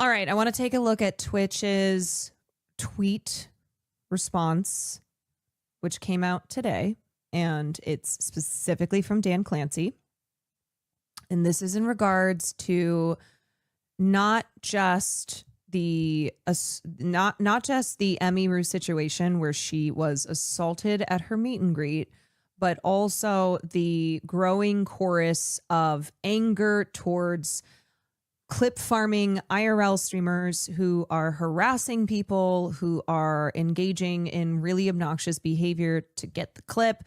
All right, I want to take a look at Twitch's tweet response, which came out today, and it's specifically from Dan Clancy. And this is in regards to not just the Emiru situation where she was assaulted at her meet and greet, but also the growing chorus of anger towards clip farming IRL streamers who are harassing people, who are engaging in really obnoxious behavior to get the clip.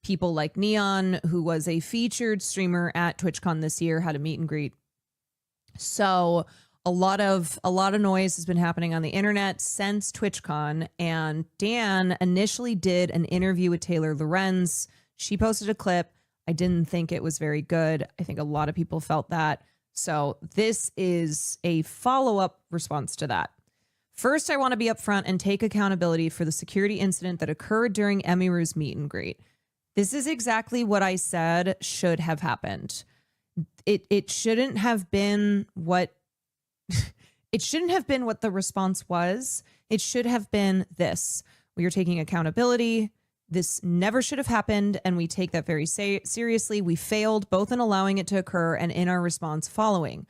People like Neon, who was a featured streamer at TwitchCon this year, had a meet and greet. So a lot of noise has been happening on the internet since TwitchCon, and Dan initially did an interview with Taylor Lorenz. She posted a clip. I didn't think it was very good. I think a lot of people felt that. So this is a follow-up response to that. First, I want to be upfront and take accountability for the security incident that occurred during Emiru's meet and greet. This is exactly what I said should have happened. It shouldn't have been what it shouldn't have been what the response was. It should have been this. We are taking accountability. This never should have happened, and we take that very seriously. We failed both in allowing it to occur and in our response following.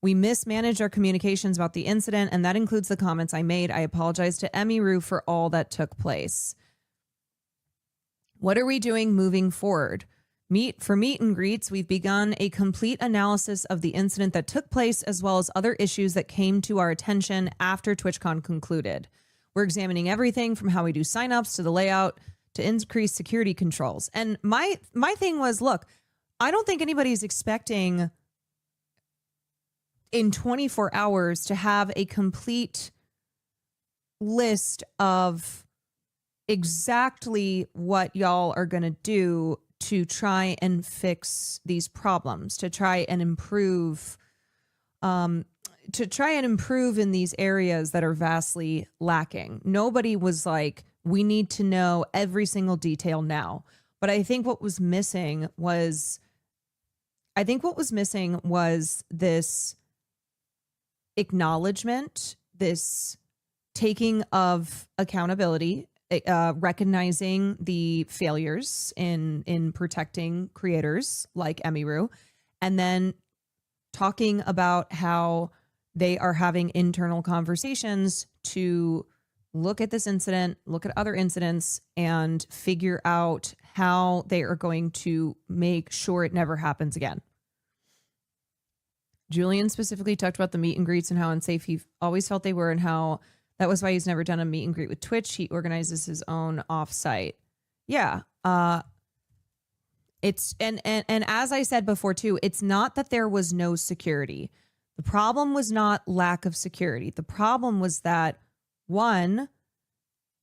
We mismanaged our communications about the incident, and that includes the comments I made. I apologize to Emiru for all that took place. What are we doing moving forward? For meet and greets, we've begun a complete analysis of the incident that took place, as well as other issues that came to our attention after TwitchCon concluded. We're examining everything from how we do signups to the layout to increase security controls. And my thing was, look, I don't think anybody's expecting in 24 hours to have a complete list of exactly what y'all are going to do to try and fix these problems, to try and improve in these areas that are vastly lacking. Nobody was like, we need to know every single detail now. But I think what was missing was this acknowledgement, this taking of accountability, recognizing the failures in protecting creators like Emiru, and then talking about how they are having internal conversations to look at this incident, look at other incidents, and figure out how they are going to make sure it never happens again. Julian specifically talked about the meet and greets and how unsafe he always felt they were, and how that was why he's never done a meet and greet with Twitch. He organizes his own offsite. Yeah. It's and as I said before too, it's not that there was no security. The problem was not lack of security. The problem was that, one,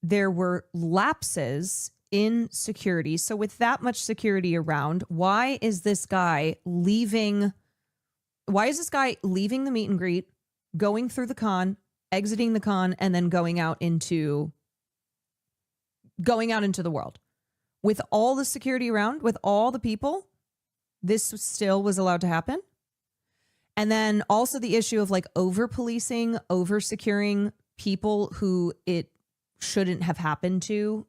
there were lapses in security. So with that much security around, why is this guy leaving the meet and greet, going through the con, exiting the con, and then going out into the world? With all the security around, with all the people, this still was allowed to happen. And then also the issue of like over policing, over securing people who it shouldn't have happened to.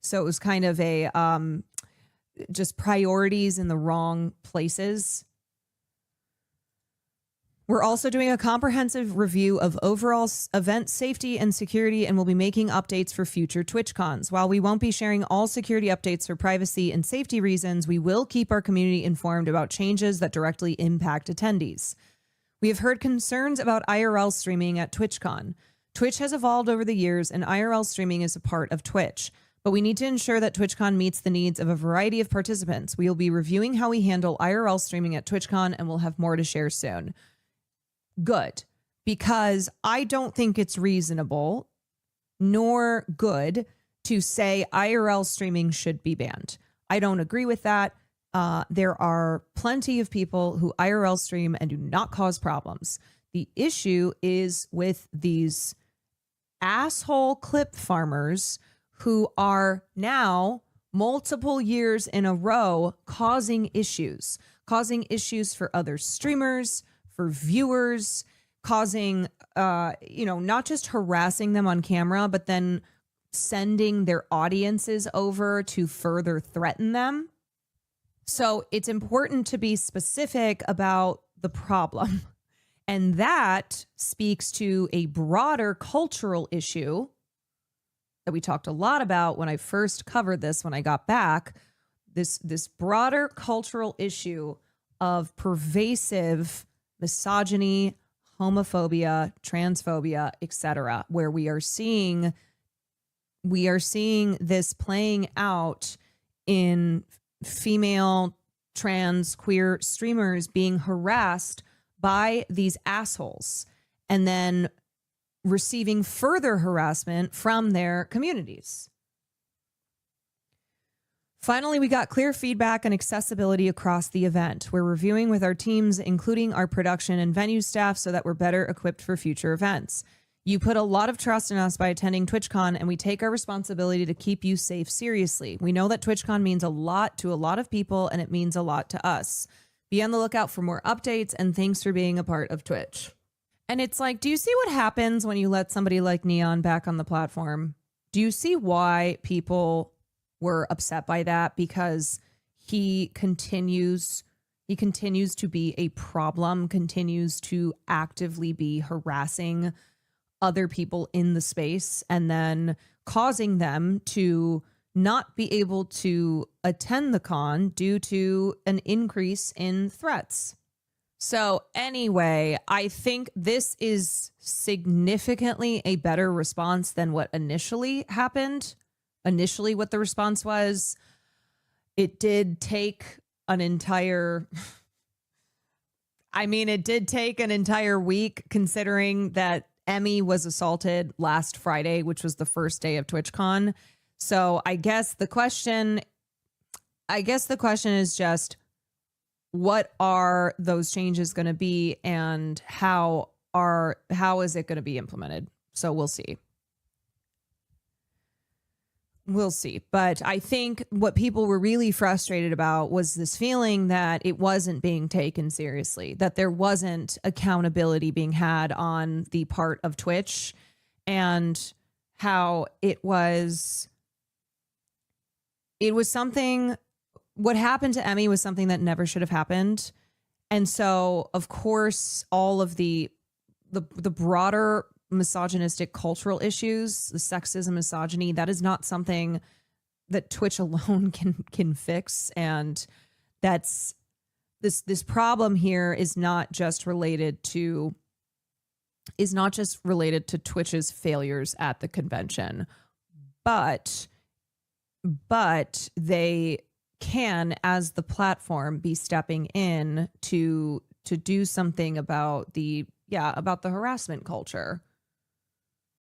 So it was kind of a just priorities in the wrong places. We're also doing a comprehensive review of overall event safety and security, and we'll be making updates for future TwitchCons. While we won't be sharing all security updates for privacy and safety reasons, we will keep our community informed about changes that directly impact attendees. We have heard concerns about IRL streaming at TwitchCon. Twitch has evolved over the years, and IRL streaming is a part of Twitch. But we need to ensure that TwitchCon meets the needs of a variety of participants. We will be reviewing how we handle IRL streaming at TwitchCon, and we'll have more to share soon. Good, because I don't think it's reasonable nor good to say IRL streaming should be banned. I don't agree with that. There are plenty of people who IRL stream and do not cause problems. The issue is with these asshole clip farmers who are now multiple years in a row causing issues for other streamers, for viewers, causing, not just harassing them on camera, but then sending their audiences over to further threaten them. So it's important to be specific about the problem. And that speaks to a broader cultural issue that we talked a lot about when I first covered this, when I got back, this broader cultural issue of pervasive misogyny, homophobia, transphobia, etc., where we are seeing this playing out in female, trans, queer streamers being harassed by these assholes and then receiving further harassment from their communities. Finally, we got clear feedback and accessibility across the event. We're reviewing with our teams, including our production and venue staff, so that we're better equipped for future events. You put a lot of trust in us by attending TwitchCon, and we take our responsibility to keep you safe seriously. We know that TwitchCon means a lot to a lot of people, and it means a lot to us. Be on the lookout for more updates, and thanks for being a part of Twitch. And it's like, do you see what happens when you let somebody like Neon back on the platform? Do you see why people were upset by that? Because he continues to be a problem, continues to actively be harassing other people in the space and then causing them to not be able to attend the con due to an increase in threats. So anyway, I think this is significantly a better response than what initially happened. Initially, what the response was, it did take an entire week, considering that Emmy was assaulted last Friday, which was the first day of TwitchCon. So I guess the question is just, what are those changes going to be, and how is it going to be implemented? So we'll see. But I think what people were really frustrated about was this feeling that it wasn't being taken seriously, that there wasn't accountability being had on the part of Twitch, and how it was something, what happened to Emmy was something that never should have happened. And so, of course, all of the broader misogynistic cultural issues, the sexism, misogyny, that is not something that Twitch alone can fix. And that's this problem here is not just related to Twitch's failures at the convention, but they can, as the platform, be stepping in to do something about the harassment culture.